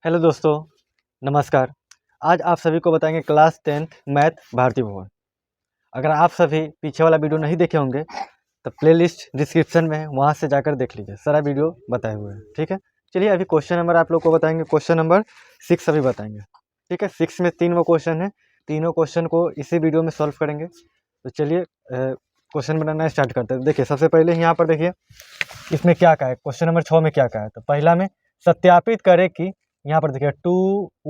Hello दोस्तों, नमस्कार। आज आप सभी को बताएंगे क्लास 10th मैथ भारती भवन। अगर आप सभी पीछे वाला वीडियो नहीं देखे होंगे तो प्लेलिस्ट डिस्क्रिप्शन में है, वहाँ से जाकर देख लीजिए। सारा वीडियो बताए हुए हैं। ठीक है, चलिए अभी क्वेश्चन नंबर आप लोग को बताएंगे। क्वेश्चन नंबर 6 अभी बताएंगे। ठीक है, 6 में 3 क्वेश्चन है। तीनों क्वेश्चन को इसी वीडियो में सॉल्व करेंगे। तो चलिए क्वेश्चन बनाना स्टार्ट करते हैं। देखिए, सबसे पहले यहाँ पर देखिए इसमें क्या कहा है। क्वेश्चन नंबर 6 में क्या कहा है, तो पहला में सत्यापित करें कि यहाँ पर देखिए 2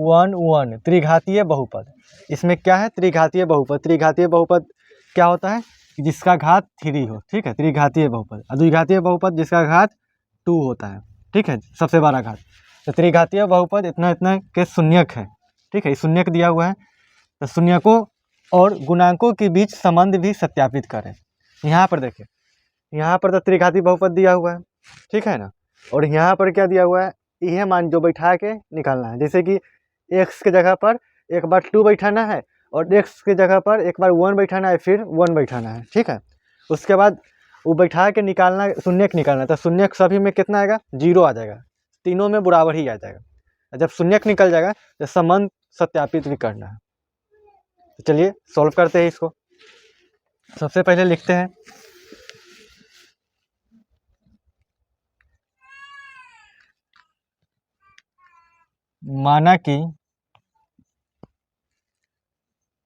1 1 त्रिघातीय बहुपद। इसमें क्या है, त्रिघातीय बहुपद। त्रिघातीय बहुपद क्या होता है कि जिसका घात 3 हो। ठीक है, त्रिघातीय बहुपद। और द्विघातीय बहुपद जिसका घात 2 होता है। ठीक है, सबसे बड़ा घात। तो त्रिघातीय बहुपद इतना इतना के शून्यक है। ठीक है, शून्यक दिया हुआ है, तो शून्यकों और गुणांकों के बीच संबंध भी सत्यापित करें। यहाँ पर देखिए, यहाँ पर तो त्रिघातीय बहुपद दिया हुआ है। ठीक है ना, और यहाँ पर क्या दिया हुआ है, यह मान जो बैठा के निकालना है। जैसे कि x के जगह पर एक बार 2 बैठाना है और x के जगह पर एक बार 1 बैठाना है, फिर 1 बैठाना है। ठीक है, उसके बाद वो बैठा के निकालना, शून्यक निकालना है। तो शून्यक सभी में कितना आएगा, 0 आ जाएगा। तीनों में बराबर ही आ जाएगा। जब शून्यक निकल जाएगा तो संबंध सत्यापित भी करना है। तो चलिए सॉल्व करते हैं इसको। सबसे पहले लिखते हैं माना कि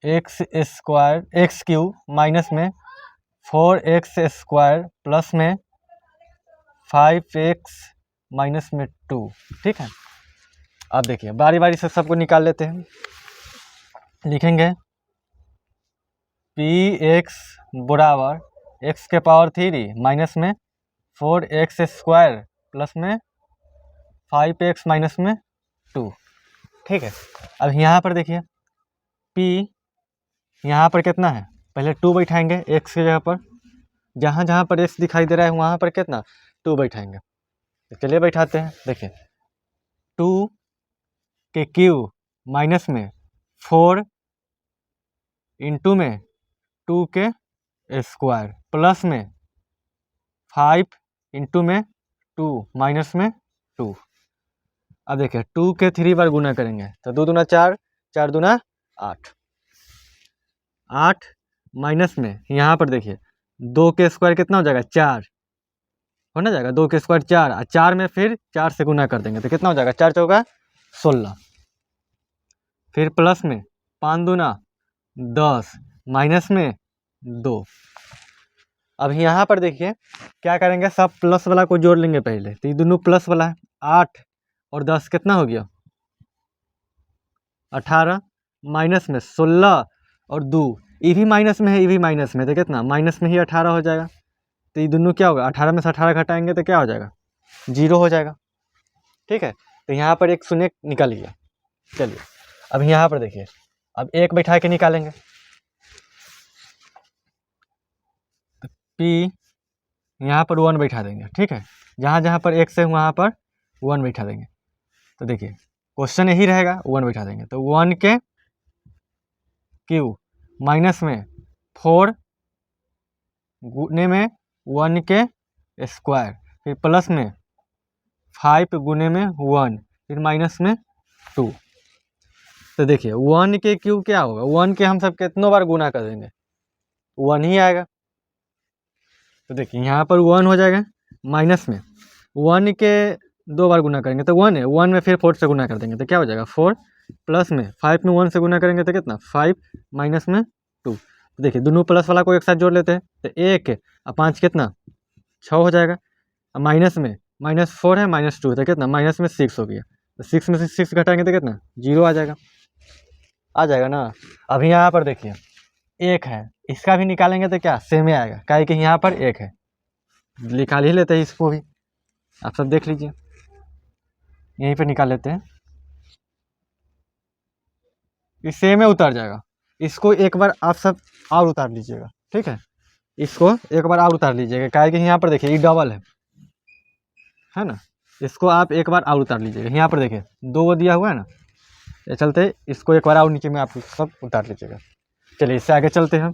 एक्स क्यू माइनस में 4x² प्लस में 5x माइनस में 2। ठीक है, अब देखिए बारी बारी से सबको निकाल लेते हैं। लिखेंगे px बराबर x के पावर 3 माइनस में 4x² प्लस में 5x माइनस में 2। ठीक है, अब यहाँ पर देखिए p यहाँ पर कितना है, पहले 2 बैठाएंगे x की जगह पर। जहाँ जहाँ पर x दिखाई दे रहा है वहाँ पर कितना 2 बैठाएंगे। तो चलिए बैठाते हैं। देखिए 2 के क्यू माइनस में 4 इंटू में 2 के स्क्वायर प्लस में 5 इंटू में 2 माइनस में 2। अब देखिए 2 के 3 बार गुना करेंगे तो 2 दूना 4, 4 दूना 8। 8 माइनस में यहाँ पर देखिए 2 के स्क्वायर कितना हो जाएगा, 4 हो ना जाएगा। 2 के स्क्वायर 4, और 4 में फिर 4 से गुना कर देंगे तो कितना हो जाएगा, 4 चौका 16। फिर प्लस में 5 दूना 10 माइनस में 2। अब यहाँ पर देखिए क्या करेंगे, सब प्लस वाला को जोड़ लेंगे पहले। तो ये दोनों प्लस वाला है। 8 और 10 कितना हो गया, 18 माइनस में 16 और 2 ये भी माइनस में है, ये भी माइनस में, तो कितना माइनस में ही 18 हो जाएगा। तो ये दोनों क्या होगा, 18 में से 18 घटाएंगे तो क्या हो जाएगा, 0 हो जाएगा। ठीक है, तो यहाँ पर एक शून्य निकल गया। चलिए अब यहाँ पर देखिए, अब एक बैठा के निकालेंगे। p यहाँ पर 1 बैठा देंगे। ठीक है, जहाँ जहाँ पर x है वहाँ पर 1 बैठा देंगे। तो देखिए क्वेश्चन यही रहेगा, 1 बैठा देंगे। तो 1 के क्यू माइनस में 4 गुने में 1 के स्क्वायर, फिर प्लस में 5 गुने में 1, फिर माइनस में 2। तो देखिए 1 के क्यू क्या होगा, 1 के हम सब कितनों बार गुना कर देंगे, 1 ही आएगा। तो देखिए यहाँ पर 1 हो जाएगा, माइनस में 1 के 2 बार गुना करेंगे तो 1 है, 1 में फिर 4 से गुना कर देंगे तो क्या हो जाएगा 4, प्लस में 5 में 1 से गुना करेंगे तो कितना 5 माइनस में 2। तो देखिए दोनों प्लस वाला को एक साथ जोड़ लेते हैं तो 1 और 5 कितना 6 हो जाएगा। और माइनस में -4 है, -2 तो कितना माइनस में 6 हो गया। तो 6 में से 6 घटाएंगे तो कितना 0 आ जाएगा ना। अभी यहाँ पर देखिए 1 है, इसका भी निकालेंगे तो क्या सेम ही आएगा, काहे कि यहाँ पर 1 है। निकाल ही लेते हैं इसको भी, आप सब देख लीजिए, यहीं पे निकाल लेते हैं। ये सेम में उतर जाएगा। इसको एक बार आप सब और उतार लीजिएगा। ठीक है, इसको एक बार और उतार लीजिएगा, काहे कि यहाँ पर देखिए ये डबल है ना। इसको आप एक बार और उतार लीजिएगा। यहाँ पर देखिए 2 दिया हुआ है ना, ये चलते इसको एक बार और नीचे में आप सब उतार लीजिएगा। चलिए इससे आगे चलते हैं।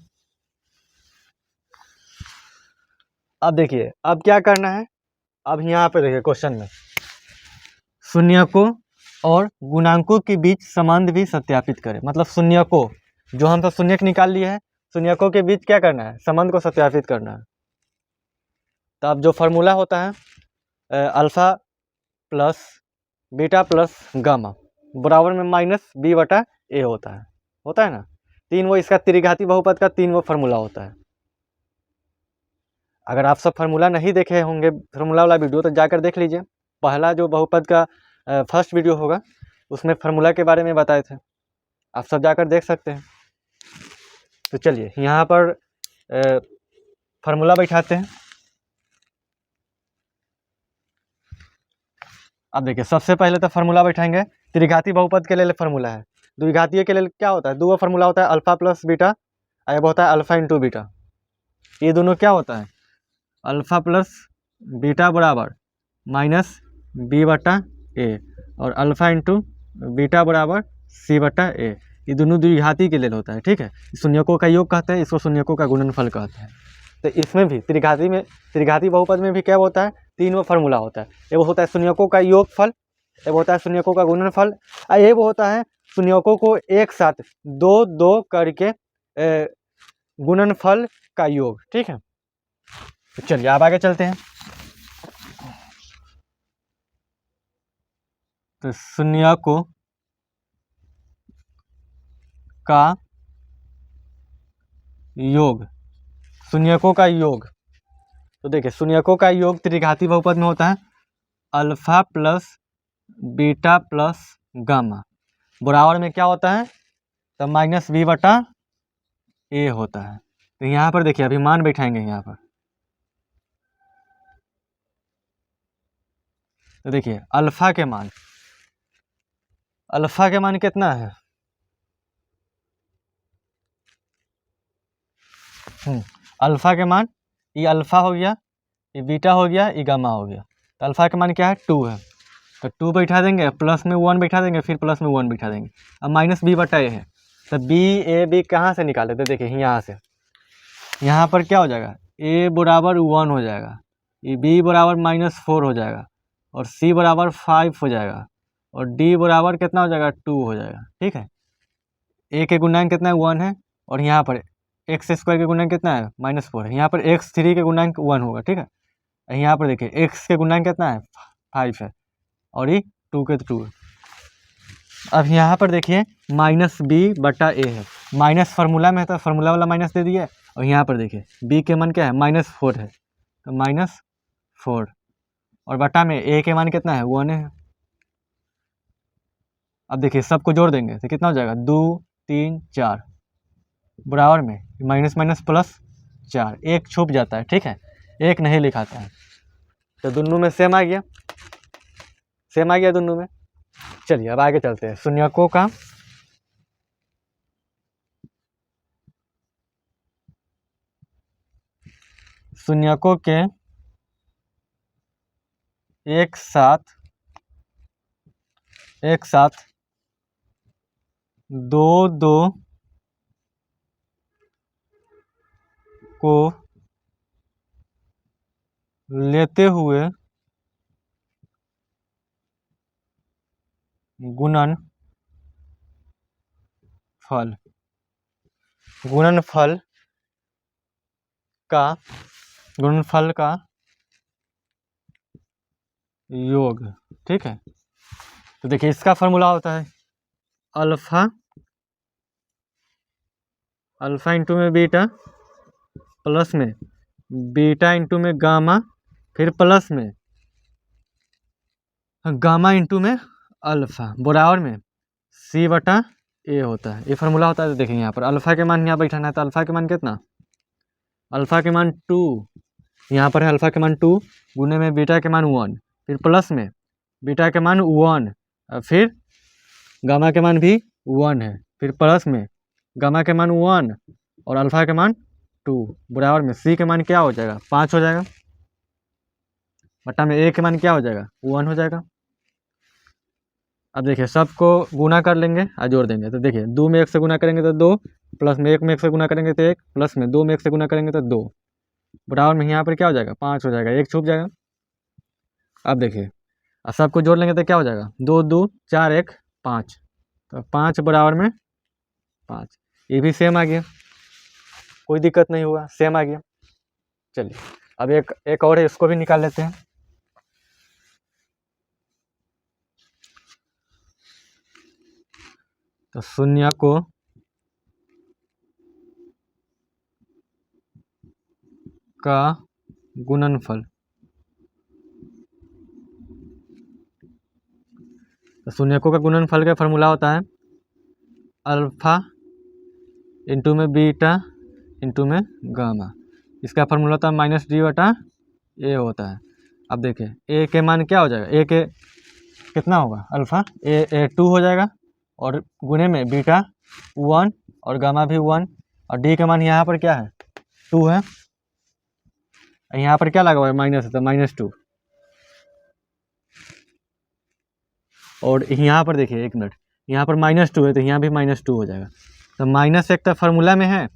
अब देखिए अब क्या करना है, अब यहाँ पे देखिए क्वेश्चन में शून्य को और गुणांकों के बीच संबंध भी सत्यापित करें। मतलब शून्यकों, जो हम तो शून्यक निकाल लिए हैं, शून्यकों के बीच क्या करना है, संबंध को सत्यापित करना है। तो अब जो फार्मूला होता है alpha plus beta plus gamma बराबर में माइनस बी बटा ए होता है ना। तीन वो इसका त्रिघाती बहुपद का तीन वो फार्मूला होता है। अगर आप सब फार्मूला नहीं देखे होंगे फार्मूला वाला वीडियो तो जाकर देख लीजिए। पहला जो बहुपद का फर्स्ट वीडियो होगा उसमें फार्मूला के बारे में बताए थे, आप सब जाकर देख सकते हैं। तो चलिए यहाँ पर फार्मूला बैठाते हैं। अब देखिए सबसे पहले तो फार्मूला बैठाएंगे। त्रिघाती बहुपद के लिए फार्मूला है, द्विघातीय के लिए क्या होता है, दो फार्मूला होता है अल्फा प्लस बीटा, अब होता है अल्फा इंटू बीटा। ये दोनों क्या होता है, अल्फा प्लस बीटा बराबर माइनस बी बटा ए और अल्फा इंटू बीटा बराबर सी बटा ए। ये दोनों द्विघाती के लिए होता है, ठीक है। शून्यकों का योग कहते हैं, इसको शून्यकों का गुणनफल कहते हैं। तो इसमें भी त्रिघाती बहुपद में भी क्या होता है, तीन वो फार्मूला होता है। एक होता है शून्यकों का योगफल, एक होता है शून्यकों का गुणनफल, और एक होता है शून्यकों को एक साथ दो दो करके गुणनफल का योग, ठीक है। तो चलिए आप आगे चलते हैं। तो शून्यकों का योग, शून्यकों का योग, तो देखिए शून्यकों का योग त्रिघाती बहुपद में होता है alpha plus beta plus gamma बराबर में क्या होता है, तो माइनस बी बटा ए होता है। तो यहाँ पर देखिए अभी मान बैठाएंगे यहाँ पर। तो देखिए अल्फा के मान कितना है, अल्फा के मान, ये अल्फा हो गया, ये बीटा हो गया, ये गामा हो गया। तो अल्फा के मान क्या है, 2 है। तो 2 बैठा देंगे, प्लस में 1 बैठा देंगे, फिर प्लस में 1 बैठा देंगे। अब माइनस बी बटा ए है, तो बी ए बी कहाँ से निकाले, तो देखिए यहाँ से, यहाँ पर क्या हो जाएगा, ए बराबर 1 हो जाएगा, ये बी बराबर -4 हो जाएगा, और सी बराबर 5 हो जाएगा, और डी बराबर कितना हो जाएगा, 2 हो जाएगा, ठीक है। ए के गुणांक कितना है, 1 है, और यहाँ पर एक्स स्क्वायर के गुणांक कितना है, -4 है। यहाँ पर x3 के गुणांक 1 होगा, ठीक है। यहाँ पर देखिए x के गुणांक कितना है, 5 है, और ये 2 के 2 है। अब यहाँ पर देखिए माइनस बी बटा ए है, माइनस फार्मूला में है तो फार्मूला वाला माइनस दे दिए, और यहाँ पर देखिए b के मान क्या है, -4 है, तो -4, और बटा में a के मान कितना है, 1 है। अब देखिए सबको जोड़ देंगे तो कितना हो जाएगा, 2 3 4 बराबर में माइनस माइनस प्लस 4, एक छुप जाता है, ठीक है, एक नहीं लिखाता है। तो दोनों में सेम आ गया, दोनों में। चलिए अब आगे चलते हैं। शून्यकों का शून्यकों के एक साथ दो दो को लेते हुए गुणनफल का योग, ठीक है। तो देखिए इसका फार्मूला होता है अल्फा इंटू में बीटा प्लस में बीटा इंटू में गामा, फिर प्लस में गामा इंटू में अल्फा बराबर में सी बटा ए होता है। ये फार्मूला होता है। तो देखिए यहाँ पर अल्फा के मान यहाँ बैठाना है, तो अल्फा के मान कितना, अल्फा के मान 2, यहाँ पर है अल्फा के मान 2 गुने में बीटा के मान 1, फिर प्लस में बीटा के मान 1, फिर गामा के मान भी 1 है, फिर प्लस में गामा के मान 1 और अल्फा के मान 2 बराबर में सी के मान क्या हो जाएगा, 5 हो जाएगा, बटा में ए के मान क्या हो जाएगा, 1 हो जाएगा। अब देखिए सबको गुना कर लेंगे और जोड़ देंगे। तो देखिए 2 में 1 से गुना करेंगे तो 2, प्लस में 1 में 1 से गुना करेंगे तो 1, प्लस में 2 में 1 से गुना करेंगे तो 2 बराबर में यहाँ पर क्या हो जाएगा, 5 हो जाएगा, एक छूट जाएगा। अब देखिए और सबको जोड़ लेंगे तो क्या हो जाएगा, 2 2 4 1 5, तो 5 बराबर में 5, ये भी सेम आ गया, कोई दिक्कत नहीं हुआ, सेम आ गया। चलिए अब एक और है, इसको भी निकाल लेते हैं। तो शून्य को का गुणनफल, तो शून्यकों का गुणनफल का फॉर्मूला होता है अल्फा इंटू में बीटा इंटू में गामा। इसका फॉर्मूला होता है -d/a होता है। अब देखिए ए के मान क्या हो जाएगा, ए के कितना होगा, अल्फा ए 2 हो जाएगा, और गुणे में बीटा 1 और गामा भी 1, और डी का मान यहाँ पर क्या है 2 है, यहाँ पर क्या लगा हुआ है माइनस है तो -2, और यहाँ पर देखिए 1 मिनट, यहाँ पर -2 है तो यहाँ भी -2 हो जाएगा। तो माइनस एक तो फार्मूला में है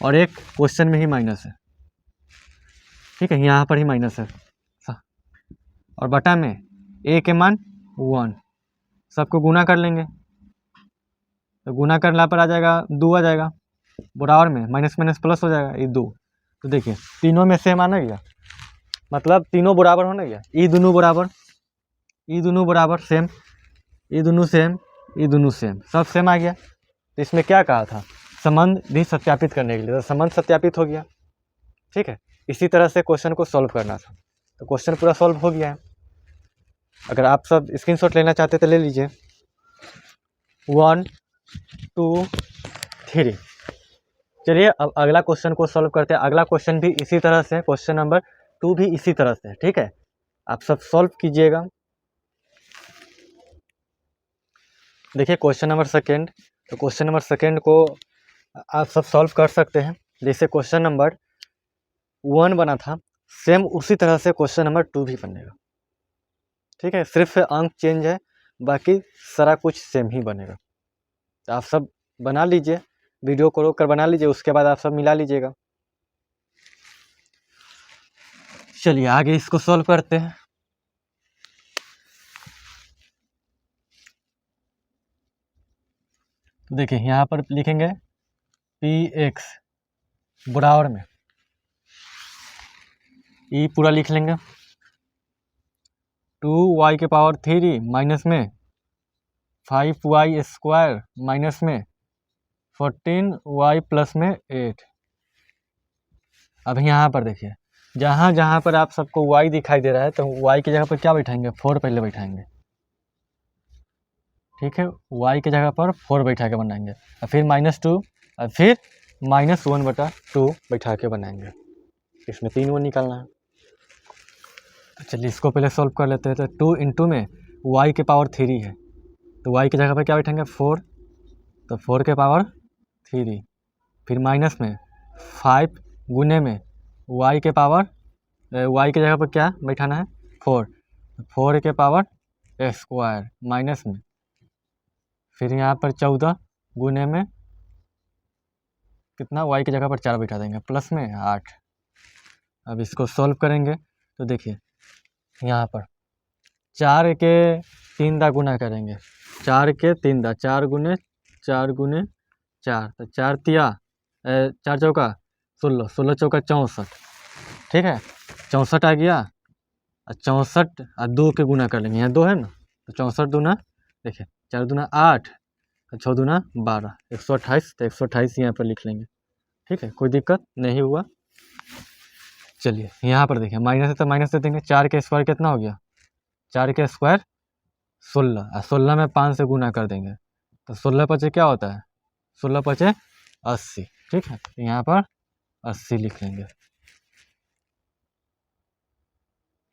और एक क्वेश्चन में ही माइनस है, ठीक है, यहाँ पर ही माइनस है, और बटा में ए के मान 1, सबको गुना कर लेंगे, तो गुना करने पर आ जाएगा 2 आ जाएगा, बराबर में माइनस माइनस प्लस हो जाएगा, ये 2। तो देखिए तीनों में सेम आना गया, मतलब तीनों बराबर होना गया, ई दोनों बराबर सेम, ये दोनों सेम, ये दोनों सेम, सब सेम आ गया। तो इसमें क्या कहा था, संबंध भी सत्यापित करने के लिए, तो संबंध सत्यापित हो गया, ठीक है। इसी तरह से क्वेश्चन को सॉल्व करना था, तो क्वेश्चन पूरा सॉल्व हो गया है। अगर आप सब स्क्रीनशॉट लेना चाहते तो ले लीजिए। 1 2 3। चलिए अब अगला क्वेश्चन को सॉल्व करते हैं। अगला क्वेश्चन भी इसी तरह से, क्वेश्चन नंबर 2 भी इसी तरह से, ठीक है। आप सब सॉल्व कीजिएगा। देखिए क्वेश्चन नंबर सेकेंड, तो क्वेश्चन नंबर सेकेंड को आप सब सॉल्व कर सकते हैं। जैसे क्वेश्चन नंबर 1 बना था, सेम उसी तरह से क्वेश्चन नंबर 2 भी बनेगा, ठीक है। सिर्फ अंक चेंज है, बाकी सारा कुछ सेम ही बनेगा। तो आप सब बना लीजिए, वीडियो को रोक कर बना लीजिए, उसके बाद आप सब मिला लीजिएगा। चलिए आगे इसको सॉल्व करते हैं। देखिए यहाँ पर लिखेंगे px बराबर में, ई पूरा लिख लेंगे, 2y के पावर 3 माइनस में 5y स्क्वायर माइनस में 14y प्लस में 8। अब यहाँ पर देखिए, जहाँ जहाँ पर आप सबको y दिखाई दे रहा है, तो y की जगह पर क्या बैठाएंगे, 4 पहले बैठाएंगे, ठीक है। y की जगह पर 4 बैठा के बनाएंगे, और फिर -2 और फिर -1/2 बैठा के बनाएंगे। इसमें 3 वो निकालना है। तो चलिए इसको पहले सॉल्व कर लेते हैं। तो 2 इंटू में y के पावर 3 है, तो y की जगह पर क्या बैठेंगे 4, तो 4 के पावर 3, फिर माइनस में 5 गुने में y के पावर, y की जगह पर क्या बैठाना है 4, 4 के पावर स्क्वायर माइनस में, फिर यहाँ पर 14 गुने में कितना, y की जगह पर 4 बैठा देंगे, प्लस में 8। अब इसको सॉल्व करेंगे तो देखिए यहाँ पर 4 के 3 दा गुना करेंगे, 4 के 3 दा, 4 गुने 4 गुने 4, तो 4 तिया 4 चौका 16, 16 चौका 64, ठीक है, 64 आ गया। और 64 और 2 के गुना कर लेंगे, यहाँ 2 है ना, तो 64 दूना देखिए 4 दूना 8 और 6 दूना 12, 128, तो 128 यहाँ पर लिख लेंगे, ठीक है, कोई दिक्कत नहीं हुआ। चलिए यहाँ पर देखिए माइनस है तो माइनस दे देंगे, 4 के स्क्वायर कितना हो गया, 4 के स्क्वायर 16, और 16 में 5 से गुना कर देंगे, तो 16 पचे क्या होता है, 16 पचे 80, ठीक है, यहाँ पर 80 लिख लेंगे।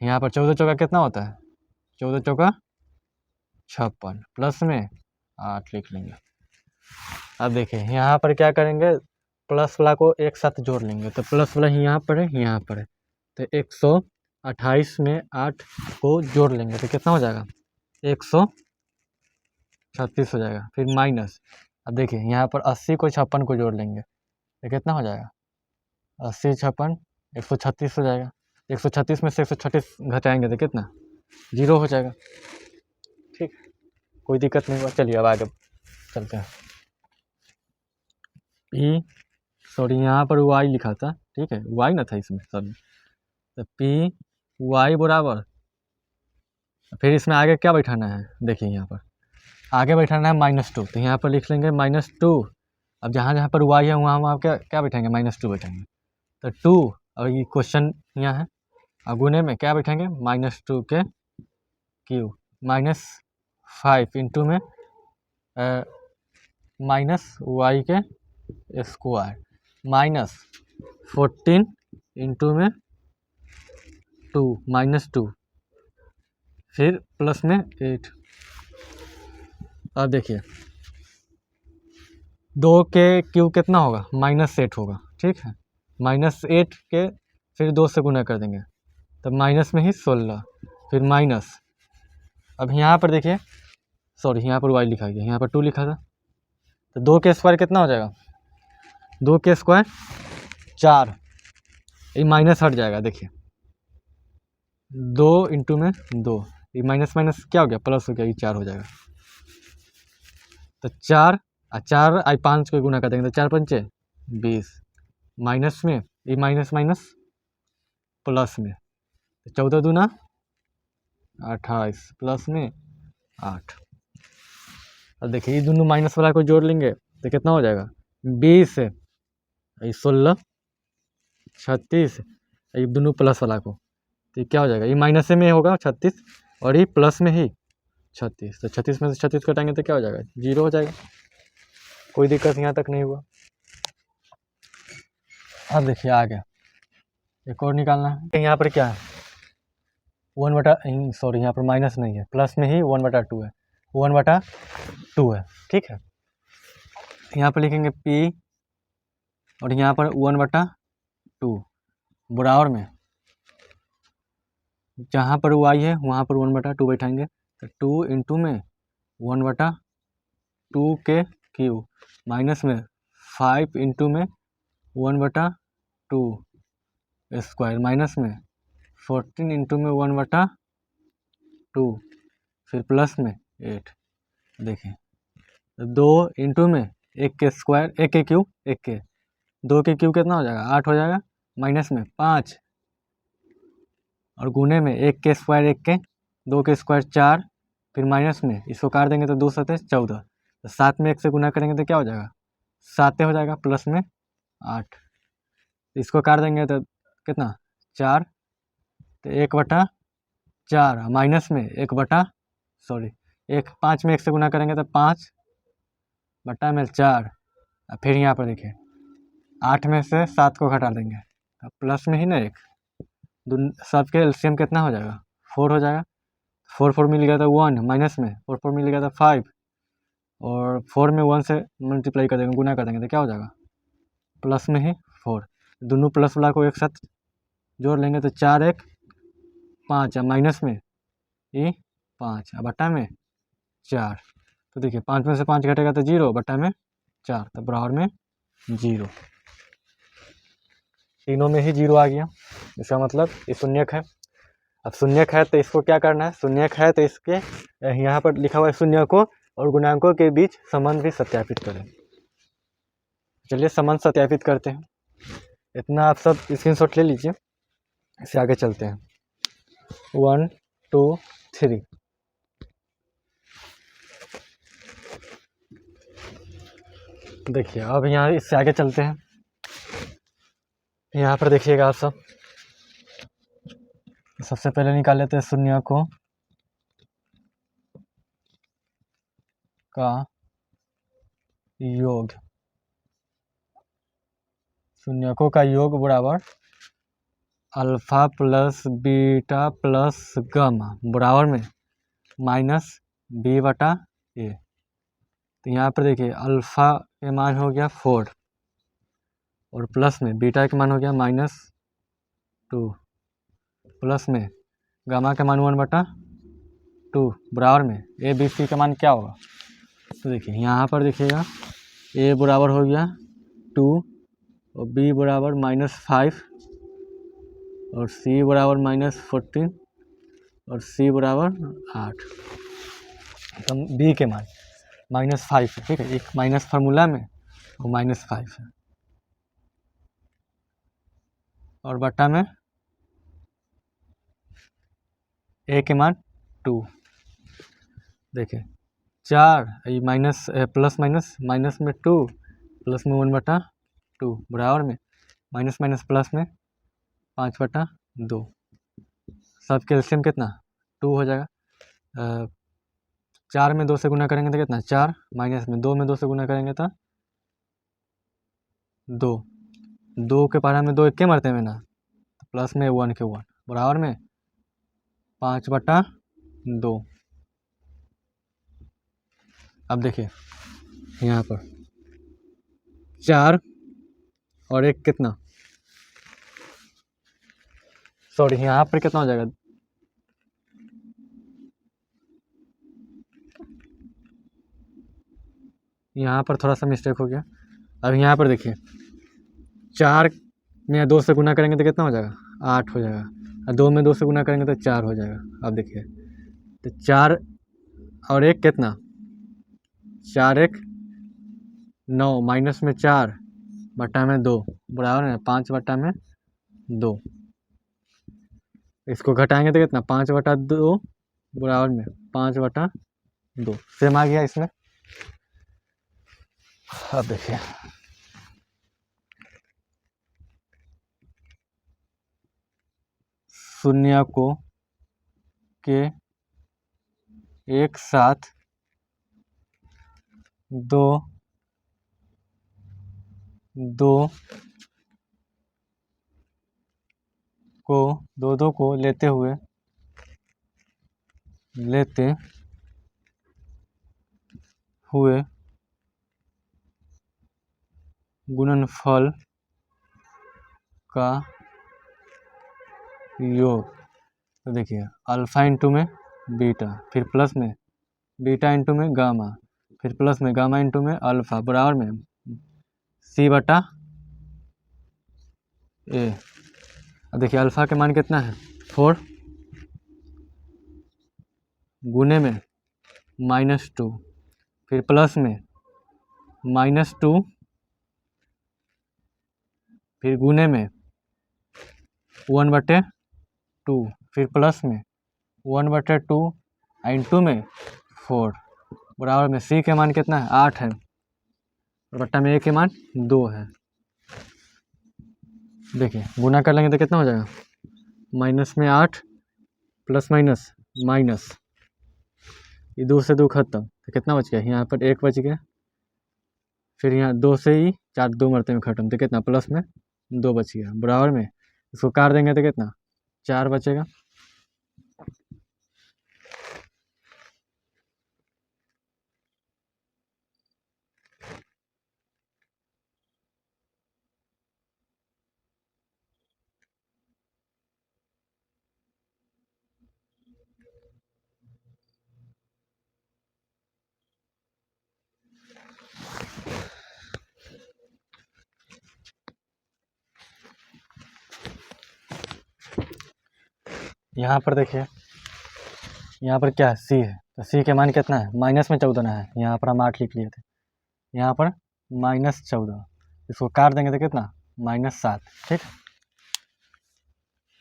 यहाँ पर 14 चौका कितना होता है, 14 चौका 56, प्लस में 8 लिख लेंगे। अब देखिए यहाँ पर क्या करेंगे, प्लस वाला को एक साथ जोड़ लेंगे, तो प्लस वाला यहाँ पर है, यहाँ पर है, तो 128 में 8 को जोड़ लेंगे तो कितना हो जाएगा 136 हो जाएगा, फिर माइनस। अब देखिए यहाँ पर 80 को 56 को जोड़ लेंगे तो कितना हो जाएगा, 80 56 136 हो जाएगा। 136 में से 136 घटाएंगे तो कितना जीरो हो जाएगा। ठीक, कोई दिक्कत नहीं हुआ। चलिए अब आगे चलते हैं। पी सॉरी यहाँ पर वाई लिखा था, ठीक है, वाई ना था इसमें सॉरी। तो पी वाई बराबर, फिर इसमें आगे क्या बैठाना है, देखिए यहाँ पर आगे बैठाना है -2। तो यहाँ पर लिख लेंगे -2। अब जहाँ जहाँ पर वाई है वहाँ वहाँ क्या क्या बैठाएंगे, -2 बैठाएंगे। तो 2, और ये क्वेश्चन यहाँ है, और गुने में क्या बैठाएंगे, -2 के क्यू, -5 इंटू में -y के स्क्वायर, -14 इंटू में 2 -2, फिर प्लस में 8। अब देखिए 2 के क्यू कितना होगा, -8 होगा, ठीक है। -8 के फिर 2 से गुना कर देंगे, तो माइनस में ही 16, फिर माइनस। अब यहाँ पर देखिए सॉरी यहाँ पर y लिखा गया, यहाँ पर 2 लिखा था। तो 2 के स्क्वायर कितना हो जाएगा, 2 के स्क्वायर 4, ये माइनस हट जाएगा। देखिए 2 इंटू में 2, ये माइनस माइनस क्या हो गया, प्लस हो गया, ये 4 हो जाएगा। तो 4 और 4 आई 5 को गुना कर देंगे, तो 4 पंचे 20, माइनस में ये माइनस माइनस प्लस में, तो 14 दूना 28, प्लस में 8। अब देखिए ये दोनों माइनस वाला को जोड़ लेंगे तो कितना हो जाएगा, 20, ये 16, 36, ये दोनों प्लस वाला को, तो ये क्या हो जाएगा, ये माइनस में होगा 36 और ये प्लस में ही 36। तो 36 में से 36 कटाएंगे तो क्या हो जाएगा, 0 हो जाएगा। कोई दिक्कत यहाँ तक नहीं हुआ। अब देखिए आगे एक और निकालना है। यहाँ पर क्या है, 1/, सॉरी यहाँ पर माइनस नहीं है, प्लस में ही 1/2 है, 1/2 है, ठीक है। यहाँ पर लिखेंगे P और यहाँ पर 1/2 बराबर में, जहाँ पर y है वहाँ पर 1/2 बैठाएंगे। तो 2 इंटू में 1/2 के क्यू, माइनस में 5 इंटू में 1/2 स्क्वायर, माइनस में 14 इंटू में 1/2, फिर प्लस में 8। देखिए 2 इंटू में 1 के स्क्वायर, 1 के क्यू, 1 के 2 के क्यू कितना हो जाएगा, 8 हो जाएगा, माइनस में 5 और गुने में 1 के स्क्वायर 1 के, 2 के स्क्वायर 4, फिर माइनस में इसको काट देंगे तो 2 7 14, तो 7 में 1 से गुना करेंगे तो क्या हो जाएगा, 7 हो जाएगा, प्लस में 8, इसको काट देंगे तो कितना 4, तो 1/4, माइनस में 5 में 1 से गुना करेंगे तो 5/4, फिर यहाँ पर देखिए 8 में से 7 को घटा देंगे तो प्लस में ही ना 1, सबके एलसीएम कितना हो जाएगा, 4 हो जाएगा। 4 4 मिल गया था 1, माइनस में 4 4 मिल गया था 5, और 4 में 1 से मल्टीप्लाई कर देंगे, गुना कर देंगे तो क्या हो जाएगा, प्लस में ही 4। दोनों प्लस वाला को एक साथ जोड़ लेंगे तो 4 1 5, माइनस में ये 5, बट्टा में 4। तो देखिए 5 में से 5 घटेगा तो 0, बट्टा में 4, तो बराबर में 0। तीनों में ही 0 आ गया, इसका मतलब ये शून्यक है। अब शून्यक है तो इसको क्या करना है, शून्यक है तो इसके यहाँ पर लिखा हुआ है शून्यकों और गुणांकों के बीच संबंध भी सत्यापित करें। चलिए संबंध सत्यापित करते हैं। इतना आप सब स्क्रीनशॉट ले लीजिए, इससे आगे चलते हैं। 1 2 3, देखिए अब यहाँ इससे आगे चलते हैं। यहाँ पर देखिएगा आप सब, सबसे पहले निकाल लेते हैं शून्यकों का योग। शून्यकों का योग बराबर alpha plus beta plus gamma बराबर में -b/a। तो यहाँ पर देखिए अल्फा के मान हो गया 4 और प्लस में बीटा के मान हो गया -2, प्लस में गामा के मान 1/2 बराबर में a b c का मान क्या होगा। तो देखिए यहाँ पर देखिएगा a बराबर हो गया 2 और b बराबर -5 और c बराबर -14 और सी बराबर 8। तो बी के मान -5 है, ठीक है, एक माइनस फार्मूला में और -5 है, और बटा में ए के मान 2। देखिए 4 ये माइनस प्लस माइनस माइनस में 2 प्लस में 1/2 बराबर में माइनस माइनस प्लस में 5/2। सब कैल्शियम कितना 2 हो जाएगा। 4 में 2 से गुना करेंगे तो कितना 4, माइनस में 2 में 2 से गुना करेंगे तो 2 के पहाड़ा में 2 एक के मरते में ना, तो प्लस में 1 के 1 बराबर में 5/2। अब देखिए यहाँ पर 4 और 1 कितना, सॉरी यहाँ पर कितना हो जाएगा, यहाँ पर थोड़ा सा मिस्टेक हो गया। अब यहाँ पर देखिए 4 में 2 से गुना करेंगे तो कितना हो जाएगा 8 हो जाएगा, और 2 में 2 से गुना करेंगे तो 4 हो जाएगा। अब देखिए तो 4 और 1 कितना, 4 1 9 माइनस में 4 बटा में 2 बराबर है 5/2। इसको घटाएंगे तो कितना 5/2 बराबर में 5/2 सेम आ गया इसमें। अब देखिए शून्य को के एक साथ दो को लेते हुए गुणनफल का योग। तो देखिए अल्फा इंटू में बीटा, फिर प्लस में बीटा इंटू में गामा, फिर प्लस में गामा इंटू में अल्फा बराबर में C/A। अब देखिए अल्फा के मान कितना है 4 गुने में -2, फिर प्लस में -2, फिर गुने में 1/2, फिर प्लस में 1/2 इंटू में 4 बराबर में C के मान कितना है 8 है, और बट्टा में A के मान 2 है। देखिए गुना कर लेंगे तो कितना हो जाएगा, माइनस में 8 प्लस माइनस माइनस, ये 2 से 2 खत्म, तो कितना बच गया, यहाँ पर 1 बच गया, फिर यहाँ 2 से ही 4 2 मरते में खत्म, तो कितना प्लस में 2 बच गया बराबर में, इसको काट देंगे तो कितना 4 बचेगा। यहाँ पर देखिए यहाँ पर क्या है C है, तो C के मान कितना है माइनस में 14 है, यहाँ पर हम 8 लिख लिए थे, यहाँ पर -14, इसको काट देंगे तो कितना -7, ठीक,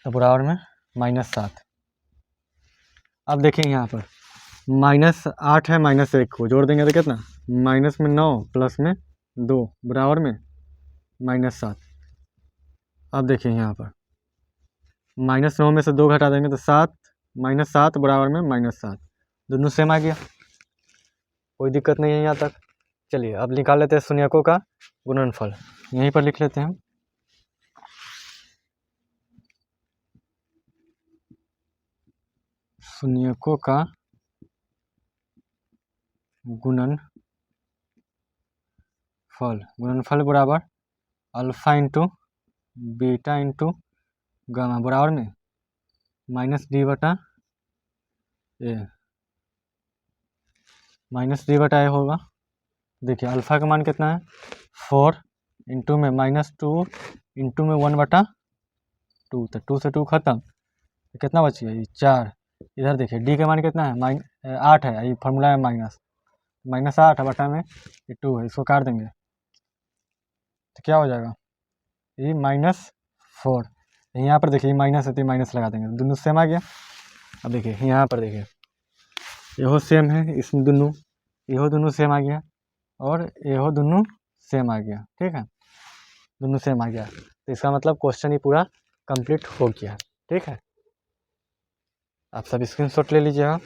तो बराबर में -7। अब देखिए यहाँ पर -8 है, -1 को जोड़ देंगे तो कितना माइनस में 9 प्लस में 2 बराबर में -7। अब देखिए यहाँ पर -9 में से 2 घटा देंगे तो 7 -7 बराबर में -7, दोनों सेम आ गया, कोई दिक्कत नहीं है यहाँ तक। चलिए अब निकाल लेते हैं शून्यकों का गुणनफल, यहीं पर लिख लेते हैं। शून्यकों का गुणनफल बराबर alpha into beta into gamma बराबर में -D/A, -D/A होगा। देखिए अल्फा का मान कितना है 4 इंटू में -2 इंटू में 1/2, तो 2 से 2 खत्म, तो कितना बच गया ये 4, इधर देखिए डी का मान कितना है 8 है, ये फॉर्मूला है -8 बटा में ये 2 है, इसको काट देंगे तो क्या हो जाएगा ये -4। यहाँ पर देखिए माइनस है तो माइनस लगा देंगे, दोनों सेम आ गया। अब देखिए यहाँ पर देखिए यहो सेम है, इसमें दोनों सेम आ गया और यहो दोनों सेम आ गया, ठीक है, दोनों सेम आ गया, तो इसका मतलब क्वेश्चन ही पूरा कंप्लीट हो गया, ठीक है। आप सब स्क्रीनशॉट ले लीजिएगा।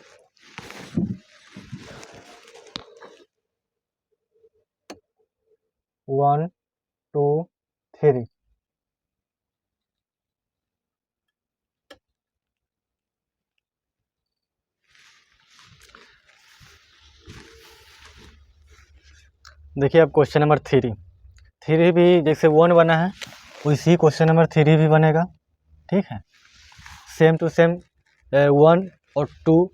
वन टू थ्री, देखिए अब क्वेश्चन नंबर 3 भी जैसे 1 बना है वैसे क्वेश्चन नंबर 3 भी बनेगा, ठीक है, सेम टू सेम 1 और 2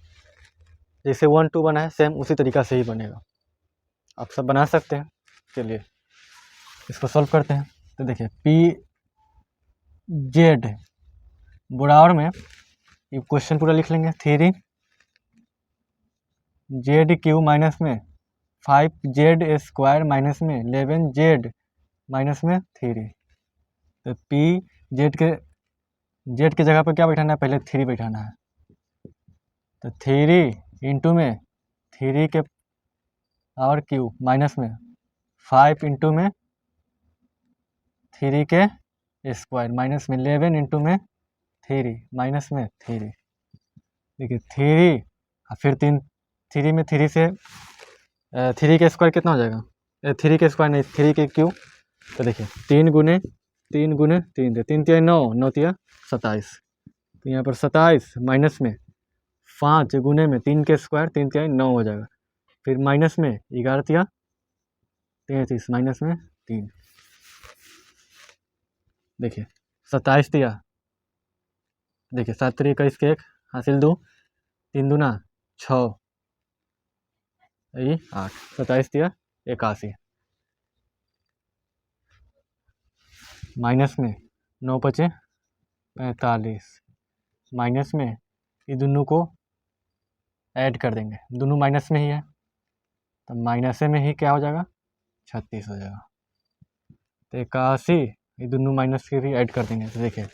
जैसे 1 2 बना है सेम उसी तरीका से ही बनेगा, आप सब बना सकते हैं। चलिए इसको सॉल्व करते हैं। तो देखिए PZ बराबर में ये क्वेश्चन पूरा लिख लेंगे 3ZQ माइनस में 5Z² माइनस में 11Z माइनस में 3। तो PZ के Z की जगह पर क्या बैठाना है, पहले 3 बैठाना है, तो 3 इंटू में 3 के और Q माइनस में 5 इंटू में 3 के स्क्वायर माइनस में 11 इंटू में 3 माइनस में 3। देखिए 3 और फिर 3 में 3 से 3 के स्क्वायर कितना हो जाएगा, 3 के स्क्वायर नहीं 3 के क्यू, तो देखिए 3 गुने 3 गुने 3 थे 3 9 9 तिया 27, तो यहाँ पर 27 माइनस में 5 गुने में 3 के स्क्वायर 3 तिया 9 हो जाएगा, फिर माइनस में 11 तिया 33 माइनस में 3, देखिए 27 तिया, देखिए 7 3 21 के 1 हासिल 2 3 दूना 6 यही 8 27 तिया 81 माइनस में 9 बचे 45 माइनस में ये दोनों को ऐड कर देंगे, दोनों माइनस में ही है तो माइनस में ही क्या हो जाएगा 36 हो जाएगा, तो 81 ये दोनों माइनस के भी ऐड कर देंगे, तो देखिए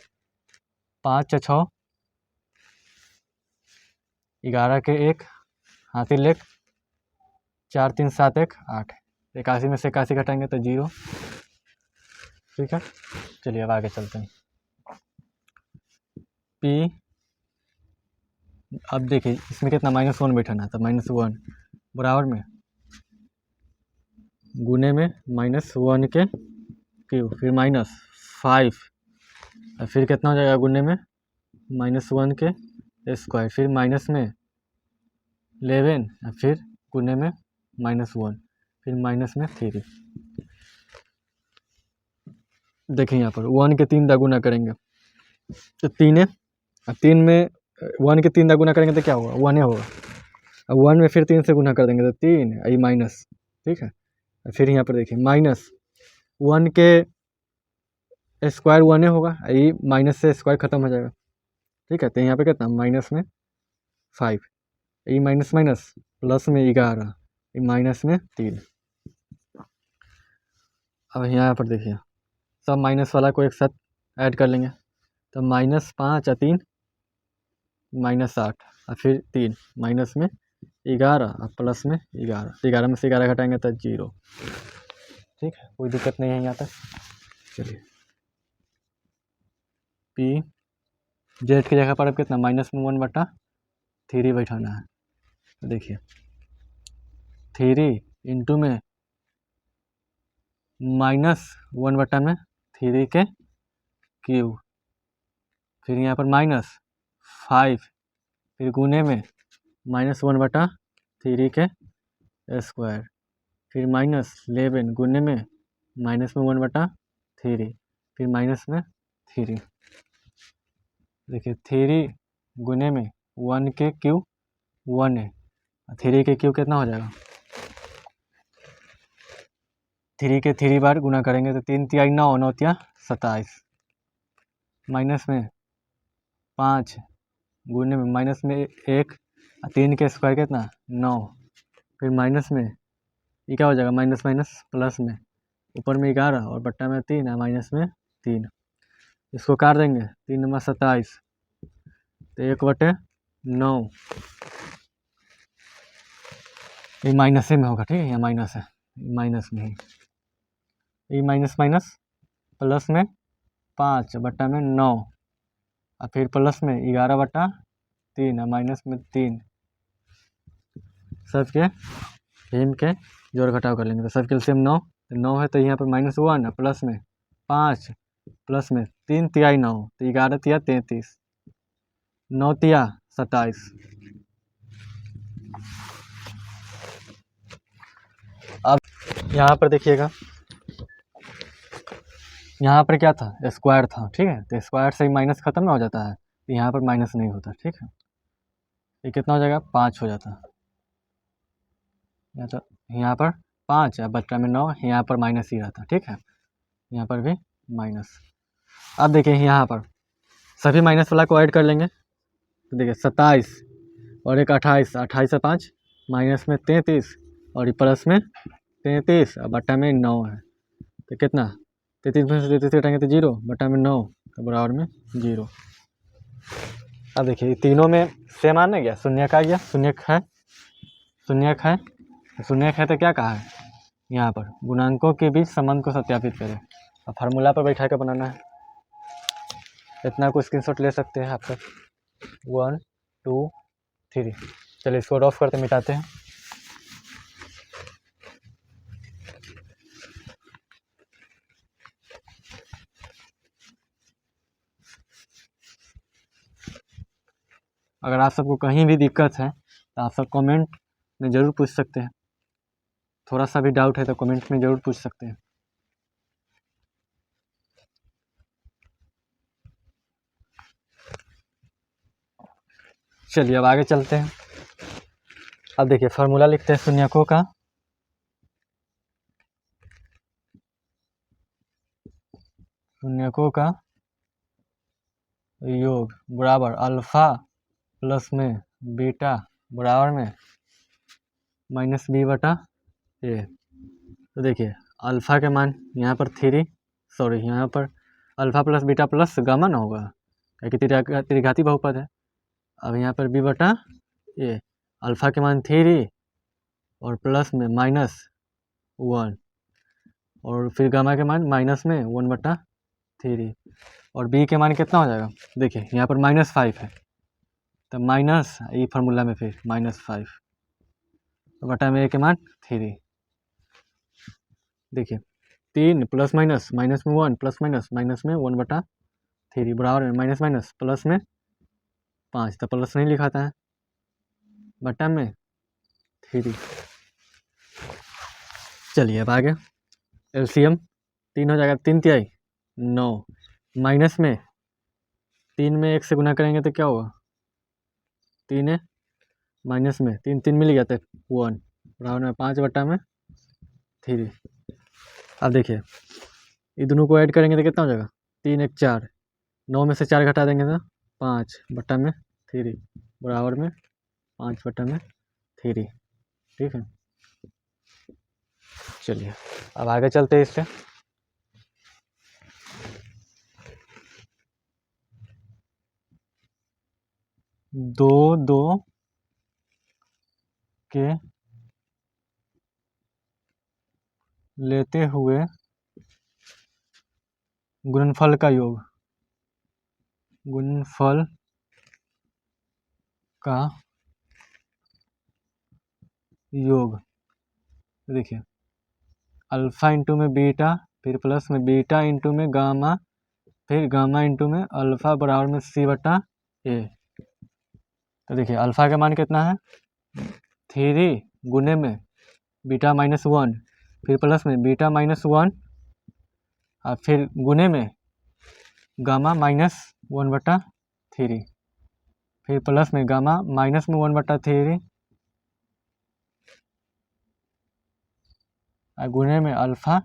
5 6 11 के 1 हासिल 1 4 3 7 1 8, 81 में से 81 घटाएंगे तो 0, ठीक है। चलिए अब आगे चलते हैं। P अब देखिए इसमें कितना -1 बैठाना है, तो -1 बराबर में गुने में -1 के क्यूब फिर -5 और फिर कितना हो जाएगा गुने में -1 के स्क्वायर फिर माइनस में 11 और फिर गुने में -1 फिर माइनस में 3। देखिए यहाँ पर 1 के 3 गुना करेंगे तो 3 में 1 के 3 गुना करेंगे तो क्या होगा 1 होगा, अब 1 में फिर 3 से गुना कर देंगे तो 3 ये माइनस, ठीक है। फिर यहाँ पर देखिए -1 के स्क्वायर 1 होगा, ये माइनस से स्क्वायर खत्म हो जाएगा, ठीक है, तो यहाँ पे कितना -5 ये माइनस माइनस प्लस में 11 ये माइनस में 3। अब यहाँ पर देखिए सब माइनस वाला को एक साथ ऐड कर लेंगे तो -5 और 3 -8 और फिर 3 माइनस में 11 और प्लस में 11, 11 में से 11 घटाएंगे तो 0, ठीक है, कोई दिक्कत नहीं है यहाँ तक। चलिए PZ की जगह पर अब कितना -1 बटा 3 बैठाना है, तो देखिए 3 इंटू में -1 बटा में 3 के क्यूब फिर यहाँ पर -5 फिर गुने में -1 बटा 3 के स्क्वायर फिर -11 गुने में -1 बटा 3 फिर माइनस में 3। देखिए 3 गुने में 1 के क्यू 1 है, 3 के क्यू कितना हो जाएगा 3 के 3 बार गुना करेंगे तो 3 तिया 9 9 तिया 27 माइनस में 5 गुने में माइनस में 1, 3 के स्क्वायर कितना 9, फिर माइनस में ये क्या हो जाएगा माइनस माइनस प्लस में, ऊपर में 11 और बट्टा में 3 है माइनस में 3, इसको काट देंगे 3 नंबर 27, तो 1/9, ये माइनस में होगा, ठीक है, यहाँ माइनस है, माइनस में ही, ये माइनस माइनस प्लस में 5 बट्टा में 9 और फिर प्लस में 11/3 है माइनस में 3, सब के भीम के जोड़ घटाव कर लेंगे, तो सब कैल्शियम 9 है, तो यहाँ पर -1 है, प्लस में 5 प्लस में 3 तिहाई 9, तो 11 तिया 33, 9 तिया 27। अब यहाँ पर देखिएगा, यहाँ पर क्या था स्क्वायर था, ठीक है, तो स्क्वायर से ही माइनस खत्म ना हो जाता है, तो यहाँ पर माइनस नहीं होता, ठीक है, ये कितना हो जाएगा 5 हो जाता है, या तो यहाँ पर 5 है बच्चा में 9, यहाँ पर माइनस ही रहता, ठीक है, यहाँ पर भी माइनस। अब देखिए यहाँ पर सभी माइनस वाला को ऐड कर लेंगे, तो देखिए 27 और एक 28, 28 से 5 माइनस में 33 और ये प्लस में 33 और बट्टा में 9 है, तो कितना 33 में से 33 हटाएंगे तो 0, बट्टा में 9 तो बराबर में 0। अब देखिए तीनों में सेम आने गया, शून्यक आ गया, शून्यक है, शून्यक है, शून्यक है, तो क्या कहा है यहाँ पर गुणांकों के बीच संबंध को सत्यापित करें, और फार्मूला पर बैठा कर बनाना है, इतना को स्क्रीनशॉट ले सकते हैं आप सब, 1 2 3। चलिए इसको रफ करते मिटाते हैं। अगर आप सबको कहीं भी दिक्कत है तो आप सब कमेंट में ज़रूर पूछ सकते हैं, थोड़ा सा भी डाउट है तो कमेंट में ज़रूर पूछ सकते हैं। चलिए अब आगे चलते हैं। अब देखिए फार्मूला लिखते हैं शून्यकों का, शून्यकों का योग बराबर अल्फा प्लस में बीटा बराबर में -b/a। तो देखिए अल्फ़ा के मान यहाँ पर 3, सॉरी यहाँ पर alpha plus beta plus gamma ना होगा, क्योंकि त्रिघाती बहुपद है। अब यहाँ पर b/a, अल्फ़ा के मान 3 और प्लस में -1 और फिर गामा के मान माइनस में 1/3 और b के मान कितना हो जाएगा, देखिए यहाँ पर -5 है, तो माइनस ये फार्मूला में फिर -5 बटा में a के मान 3, देखिए 3 प्लस माइनस माइनस में 1 प्लस माइनस माइनस में 1/3 बराबर में माइनस माइनस प्लस में 5, तो प्लस नहीं लिखाता है, बटा में 3। चलिए अब आगे एलसीएम 3 हो जाएगा, 3 तिहाई 9, माइनस में 3 में 1 से गुना करेंगे तो क्या होगा 3 है, माइनस में 3 3 मिल गया तो 1 बराबर में 5/3। अब देखिए ये दोनों को ऐड करेंगे तो कितना हो जाएगा 3 1 4, 9 में से 4 घटा देंगे तो 5/3 बराबर में 5/3, ठीक है। चलिए अब आगे चलते हैं इससे। दो के लेते हुए गुणनफल का योग, गुणनफल का योग, देखिए अल्फा इंटू में बीटा फिर प्लस में बीटा इंटू में गामा फिर गामा इंटू में अल्फा बराबर में c/a। तो देखिए अल्फा का मान कितना है 3 गुने में बीटा -1 फिर प्लस में बीटा -1 और फिर गुने में गामा -1/3 फिर प्लस में गामा माइनस में 1/3 और गुने में अल्फा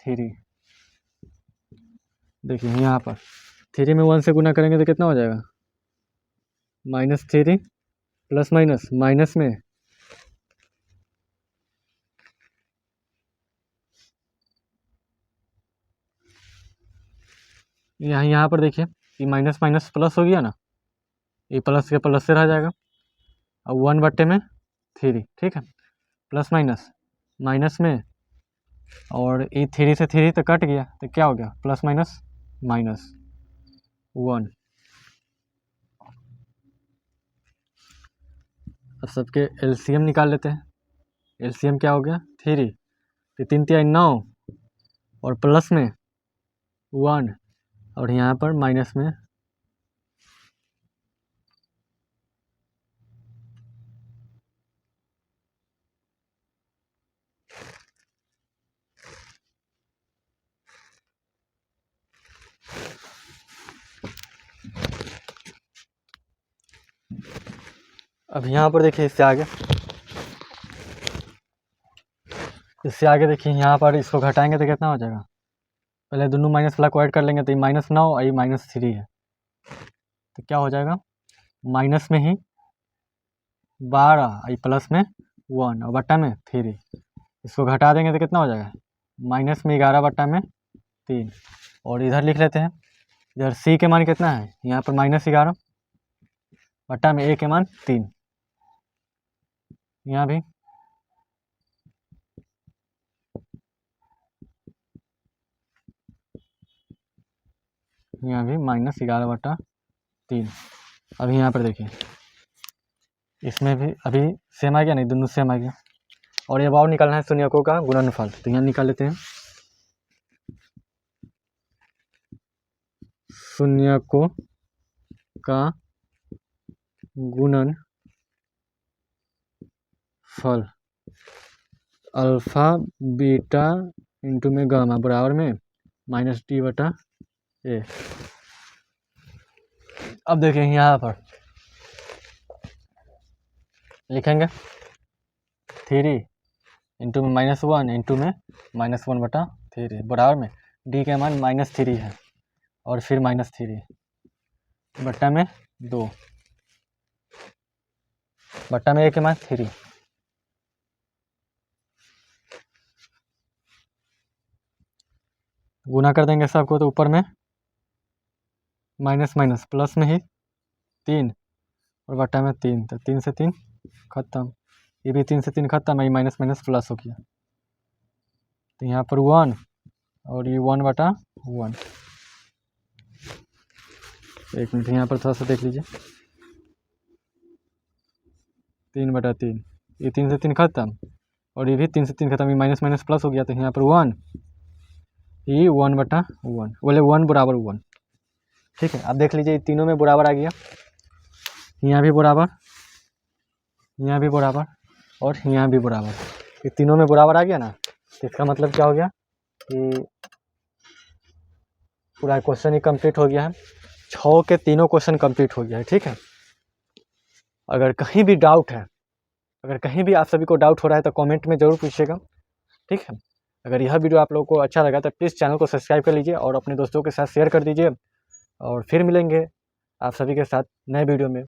3। देखिए यहाँ पर 3 में 1 से गुना करेंगे तो कितना हो जाएगा -3 प्लस माइनस माइनस में यहाँ पर देखिए कि माइनस माइनस प्लस हो गया ना, ये प्लस के प्लस से रह जाएगा। अब 1/3, ठीक है, प्लस माइनस माइनस में, और ये 3 से 3 तो कट गया, तो क्या हो गया, प्लस माइनस माइनस 1। अब सबके एलसीएम निकाल लेते हैं। एलसीएम क्या हो गया, 3, तो 3 3 9, और प्लस में 1, और यहाँ पर माइनस में अब यहाँ पर देखिए इससे आगे देखिए यहाँ पर इसको घटाएंगे तो कितना हो जाएगा, पहले दोनों माइनस वाला को ऐड कर लेंगे तो ये -9 और ये -3 है, तो क्या हो जाएगा, माइनस में ही 12 ये प्लस में 1 और बट्टा में 3, इसको घटा देंगे तो कितना हो जाएगा, -11/3। और इधर लिख लेते हैं, इधर सी के मान कितना है, यहाँ पर -11 बट्टा में ए के मान 3, यहाँ भी -11/3। अभी यहाँ पर देखिए इसमें भी अभी सेम आ गया, नहीं दोनों सेम आ गया। और ये अब निकालना है शून्यकों का गुणनफल, तो यहाँ निकाल लेते हैं, शून्यकों का गुणनफल अल्फा बीटा इंटू में गामा बराबर में -d/a। अब देखिए यहाँ पर लिखेंगे 3 इंटू में -1 इंटू में -1/3 बराबर में d के मान -3 है, और फिर -3 बट्टा में 2 बट्टा में a के मान 3। गुना कर देंगे सबको, तो ऊपर में माइनस माइनस प्लस में ही 3 और बट्टा में 3, तो 3 से 3 खत्म, ये भी 3 से 3 खत्म, ये माइनस माइनस प्लस हो गया, तो यहाँ पर 1 और ये 1/1। एक मिनट यहाँ पर थोड़ा सा देख लीजिए, 3/3, ये 3 से 3 खत्म, और ये भी 3 से 3 खत्म, ये माइनस माइनस प्लस हो गया, तो यहाँ पर 1, ये 1/1 बोले 1 बराबर 1, ठीक है। अब देख लीजिए तीनों में बराबर आ गया, यहाँ भी बराबर, यहाँ भी बराबर, और यहाँ भी बराबर, ये तीनों में बराबर आ गया ना, तो इसका मतलब क्या हो गया कि पूरा क्वेश्चन ही कंप्लीट हो गया है, 6 के तीनों क्वेश्चन कंप्लीट हो गया है, ठीक है। अगर कहीं भी डाउट है, अगर कहीं भी आप सभी को डाउट हो रहा है तो कमेंट में ज़रूर पूछिएगा, ठीक है। अगर यह वीडियो आप लोगों को अच्छा लगा तो प्लीज़ चैनल को सब्सक्राइब कर लीजिए और अपने दोस्तों के साथ शेयर कर दीजिए, और फिर मिलेंगे आप सभी के साथ नए वीडियो में।